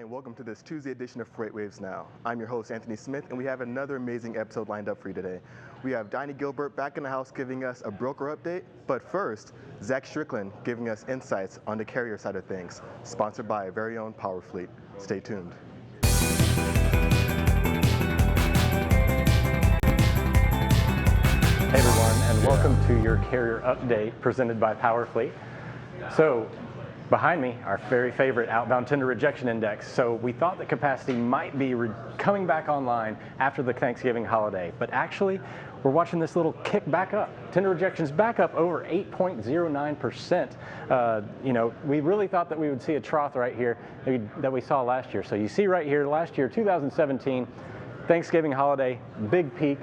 and welcome to this Tuesday edition of FreightWaves Now. I'm your host, Anthony Smith, and we have another amazing episode lined up for you today. We have Donny Gilbert back in the house giving us a broker update, but first, Strickland giving us insights on the carrier side of things, sponsored by our very own PowerFleet. Stay tuned. Hey everyone, and welcome to your carrier update presented by PowerFleet. So, behind me, our very favorite outbound tender rejection index. So we thought that capacity might be coming back online after the Thanksgiving holiday, but actually we're watching this little kick back up. Tender rejections back up over 8.09%. We really thought that we would see a trough right here that we saw last year. So you see right here, last year, 2017, Thanksgiving holiday, big peak,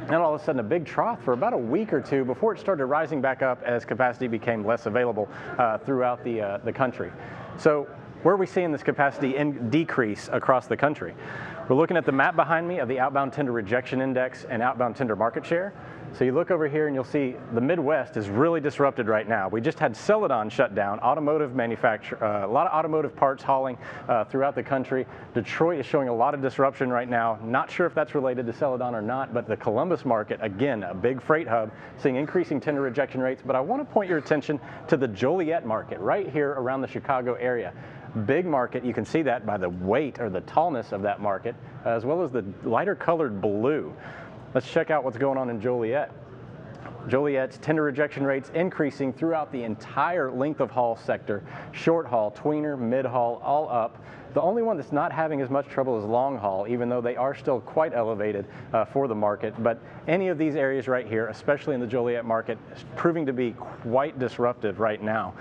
and all of a sudden a big trough for about a week or two before it started rising back up as capacity became less available throughout the country. So where are we seeing this capacity decrease across the country? We're looking at the map behind me of the outbound tender rejection index and outbound tender market share. So you look over here and you'll see the Midwest is really disrupted right now. We just had Celadon shut down, automotive manufacture, a lot of automotive parts hauling throughout the country. Detroit is showing a lot of disruption right now. Not sure if that's related to Celadon or not, but the Columbus market, again, a big freight hub, seeing increasing tender rejection rates. But I want to point your attention to the Joliet market right here around the Chicago area. Big market, you can see that by the weight or the tallness of that market, as well as the lighter colored blue. Let's check out what's going on in Joliet. Joliet's tender rejection rates increasing throughout the entire length of haul sector, short haul, tweener, mid haul, all up. The only one that's not having as much trouble is long haul, even though they are still quite elevated for the market. But any of these areas right here, especially in the Joliet market, is proving to be quite disruptive right now.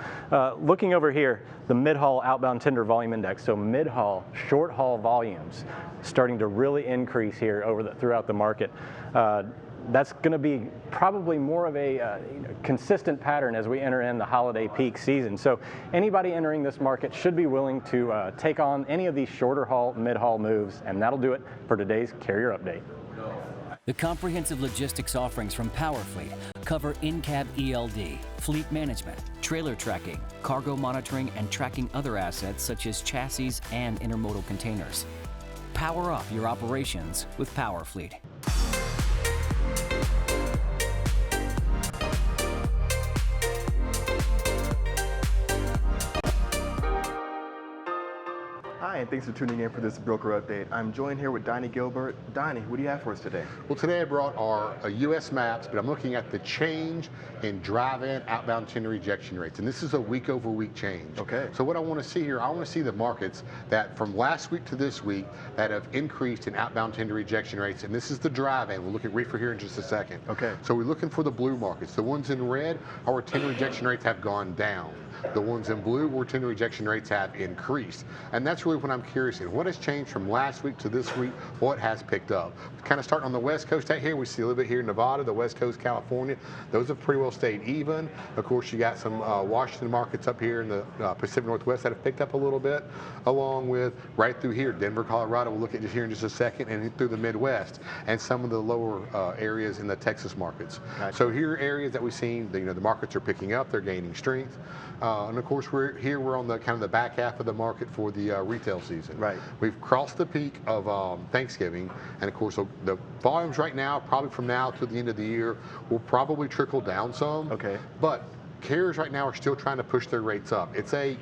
Looking over here, the mid-haul outbound tender volume index, so mid-haul, short haul volumes, starting to really increase here throughout the market. That's going to be probably more of a consistent pattern as we enter in the holiday peak season. So anybody entering this market should be willing to take on any of these shorter haul, mid-haul moves, and that'll do it for today's carrier update. The comprehensive logistics offerings from PowerFleet cover in-cab ELD, fleet management, trailer tracking, cargo monitoring, and tracking other assets such as chassis and intermodal containers. Power up your operations with PowerFleet. Hi, and thanks for tuning in for this broker update. I'm joined here with Donny Gilbert. Donny, what do you have for us today? Well, today I brought our U.S. maps, but I'm looking at the change in drive-in outbound tender rejection rates, and this is a week-over-week change. Okay. So what I want to see here, I want to see the markets that from last week to this week that have increased in outbound tender rejection rates, and this is the drive-in. We'll look at reefer here in just a second. Okay. So we're looking for the blue markets. The ones in red, our tender rejection rates have gone down. The ones in blue, where tender rejection rates have increased. And that's really what I'm curious in. What has changed from last week to this week? What has picked up? Kind of starting on the West Coast out here, we see a little bit here in Nevada, the West Coast, California. Those have pretty well stayed even. Of course, you got some Washington markets up here in the Pacific Northwest that have picked up a little bit, along with right through here, Denver, Colorado. We'll look at just here in just a second, and through the Midwest, and some of the lower areas in the Texas markets. Gotcha. So here are areas that we've seen, the markets are picking up, they're gaining strength. And of course, we're on the kind of the back half of the market for the retail season. Right. We've crossed the peak of Thanksgiving, and of course, the volumes right now, probably from now to the end of the year, will probably trickle down some. Okay. But carriers right now are still trying to push their rates up. It's a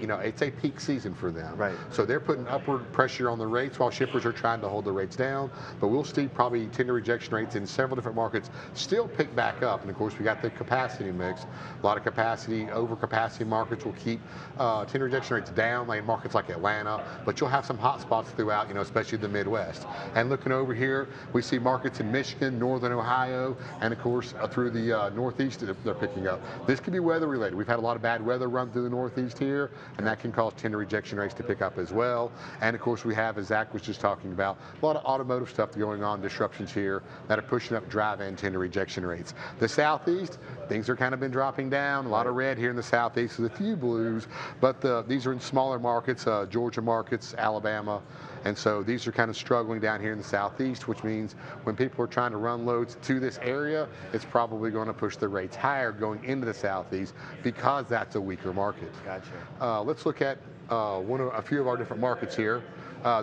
peak season for them. Right. So they're putting upward pressure on the rates while shippers are trying to hold the rates down. But we'll see probably tender rejection rates in several different markets still pick back up. And of course, we got the capacity mix. A lot of capacity, over capacity markets will keep tender rejection rates down, like markets like Atlanta. But you'll have some hot spots throughout, especially the Midwest. And looking over here, we see markets in Michigan, Northern Ohio, and of course through the Northeast, they're picking up. This could be weather related. We've had a lot of bad weather run through the Northeast here, and that can cause tender rejection rates to pick up as well. And of course, we have, as Zach was just talking about, a lot of automotive stuff going on, disruptions here that are pushing up drive-in tender rejection rates. The Southeast, things are kind of been dropping down. A lot of red here in the Southeast with a few blues, but these are in smaller markets, Georgia markets, Alabama. And so these are kind of struggling down here in the Southeast, which means when people are trying to run loads to this area, it's probably going to push the rates higher going into the Southeast because that's a weaker market. Gotcha. Let's look at a few of our different markets here.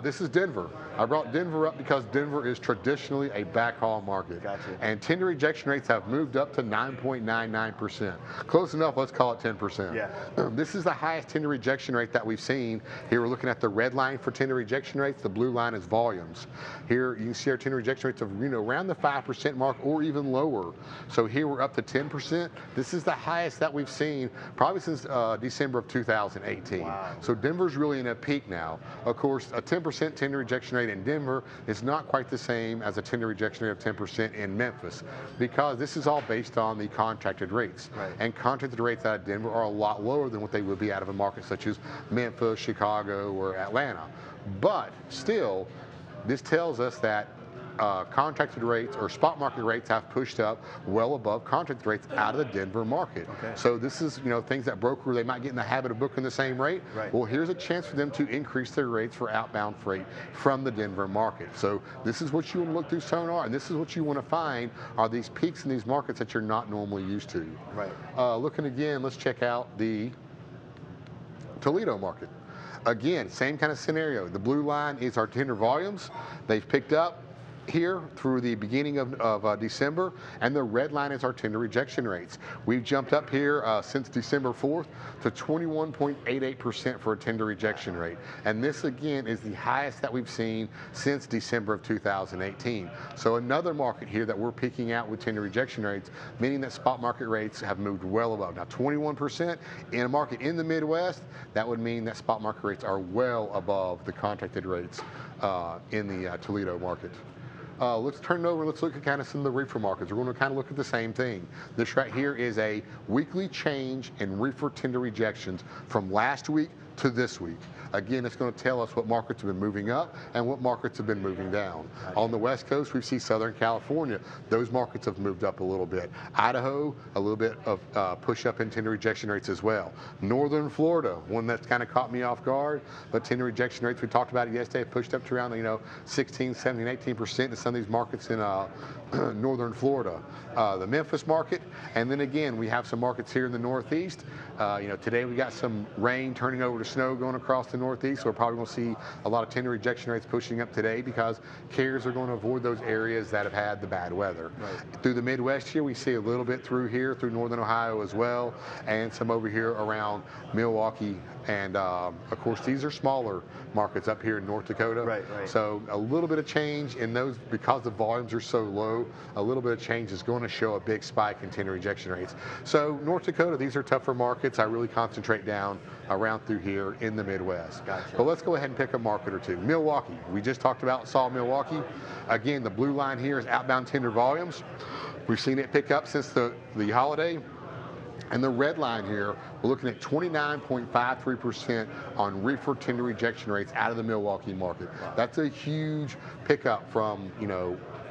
This is Denver. I brought Denver up because Denver is traditionally a backhaul market. Gotcha. And tender rejection rates have moved up to 9.99%. Close enough, let's call it 10%. Yeah. This is the highest tender rejection rate that we've seen. Here we're looking at the red line for tender rejection rates. The blue line is volumes. Here you can see our tender rejection rates of around the 5% mark or even lower. So here we're up to 10%. This is the highest that we've seen probably since December of 2018. Wow. So Denver's really in a peak now. Of course, a 10% tender rejection rate in Denver is not quite the same as a tender rejection rate of 10% in Memphis, because this is all based on the contracted rates. Right. And contracted rates out of Denver are a lot lower than what they would be out of a market such as Memphis, Chicago, or Atlanta. But still, this tells us that contracted rates or spot market rates have pushed up well above contracted rates out of the Denver market. Okay. So this is, things that broker, they might get in the habit of booking the same rate. Right. Well, here's a chance for them to increase their rates for outbound freight from the Denver market. So this is what you want to look through sonar, and this is what you want to find are these peaks in these markets that you're not normally used to. Right. Looking again, let's check out the Toledo market. Again, same kind of scenario. The blue line is our tender volumes. They've picked up here through the beginning of December, and the red line is our tender rejection rates. We've jumped up here since December 4th to 21.88% for a tender rejection rate. And this again is the highest that we've seen since December of 2018. So another market here that we're peaking out with tender rejection rates, meaning that spot market rates have moved well above. Now 21% in a market in the Midwest, that would mean that spot market rates are well above the contracted rates in the Toledo market. Let's turn it over and let's look at kind of some of the reefer markets. We're going to kind of look at the same thing. This right here is a weekly change in reefer tender rejections from last week to this week. Again, it's going to tell us what markets have been moving up and what markets have been moving down. On the West Coast, we see Southern California. Those markets have moved up a little bit. Idaho, a little bit of push up in tender rejection rates as well. Northern Florida, one that's kind of caught me off guard, but tender rejection rates, we talked about it yesterday, pushed up to around 16, 17, 18% in some of these markets in Northern Florida. The Memphis market, and then again, we have some markets here in the Northeast. Today we got some rain turning over to snow going across the Northeast, so we're probably going to see a lot of tender rejection rates pushing up today because carriers are going to avoid those areas that have had the bad weather. Right. Through the Midwest here, we see a little bit through here, through Northern Ohio as well, and some over here around Milwaukee. And of course, these are smaller markets up here in North Dakota. Right. So a little bit of change in those, because the volumes are so low, a little bit of change is going to show a big spike in tender rejection rates. So North Dakota, these are tougher markets. I really concentrate down around through here in the Midwest. Gotcha. But let's go ahead and pick a market or two. Milwaukee, we just talked about, saw Milwaukee. Again, the blue line here is outbound tender volumes. We've seen it pick up since the holiday. And the red line here, we're looking at 29.53% on reefer tender rejection rates out of the Milwaukee market. Wow. That's a huge pickup from,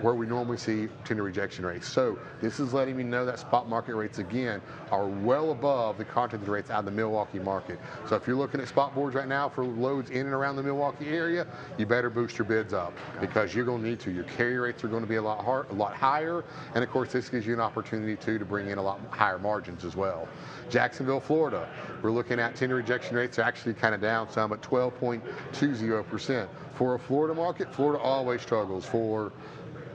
where we normally see tender rejection rates. So this is letting me know that spot market rates, again, are well above the contracted rates out of the Milwaukee market. So if you're looking at spot boards right now for loads in and around the Milwaukee area, you better boost your bids up because you're going to need to. Your carrier rates are going to be a lot higher, and of course this gives you an opportunity to bring in a lot higher margins as well. Jacksonville, Florida, we're looking at tender rejection rates are actually kind of down some at 12.20%. For a Florida market, Florida always struggles for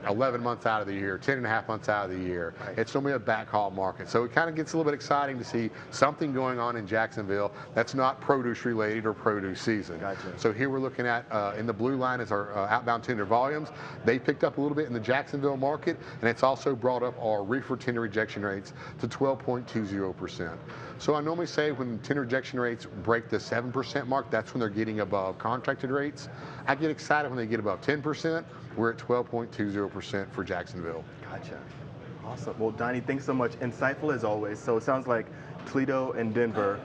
11 months out of the year, 10 and a half months out of the year. Right. It's normally a backhaul market. So it kind of gets a little bit exciting to see something going on in Jacksonville that's not produce related or produce season. Gotcha. So here we're looking at, in the blue line is our outbound tender volumes. They picked up a little bit in the Jacksonville market, and it's also brought up our reefer tender rejection rates to 12.20%. So I normally say when tender rejection rates break the 7% mark, that's when they're getting above contracted rates. I get excited when they get above 10%. We're at 12.20% for Jacksonville. Gotcha. Awesome. Well, Donny, thanks so much. Insightful as always. So it sounds like Toledo and Denver,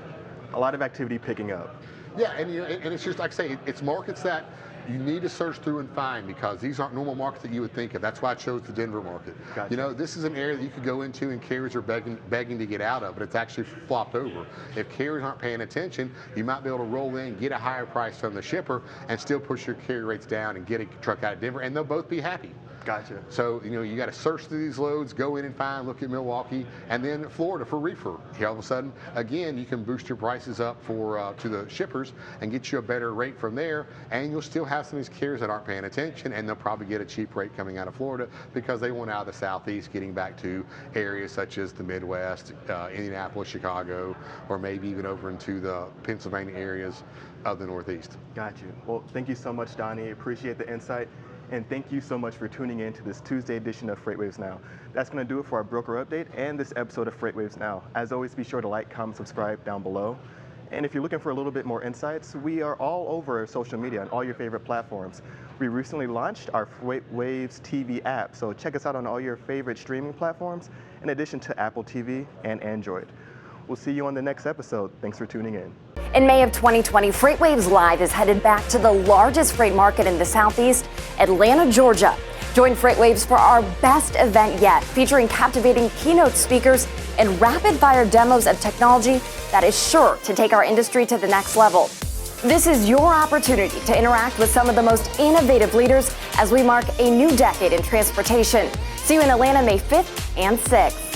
a lot of activity picking up. Yeah, and it's just like I say, it's markets that you need to search through and find because these aren't normal markets that you would think of. That's why I chose the Denver market. Gotcha. This is an area that you could go into and carriers are begging to get out of, but it's actually flopped over. If carriers aren't paying attention, you might be able to roll in, get a higher price from the shipper, and still push your carrier rates down and get a truck out of Denver, and they'll both be happy. Gotcha. So, you got to search through these loads, go in and find, look at Milwaukee, and then Florida for reefer. All of a sudden, again, you can boost your prices up to the shippers and get you a better rate from there, and you'll still have some of these carriers that aren't paying attention, and they'll probably get a cheap rate coming out of Florida because they want out of the Southeast, getting back to areas such as the Midwest, Indianapolis, Chicago, or maybe even over into the Pennsylvania areas of the Northeast. Got you. Well, thank you so much, Donny. Appreciate the insight. And thank you so much for tuning in to this Tuesday edition of FreightWaves Now. That's going to do it for our broker update and this episode of FreightWaves Now. As always, be sure to like, comment, subscribe down below. And if you're looking for a little bit more insights, we are all over social media on all your favorite platforms. We recently launched our FreightWaves TV app, so check us out on all your favorite streaming platforms, in addition to Apple TV and Android. We'll see you on the next episode. Thanks for tuning in. In May of 2020, FreightWaves Live is headed back to the largest freight market in the Southeast, Atlanta, Georgia. Join FreightWaves for our best event yet, featuring captivating keynote speakers and rapid-fire demos of technology that is sure to take our industry to the next level. This is your opportunity to interact with some of the most innovative leaders as we mark a new decade in transportation. See you in Atlanta May 5th and 6th.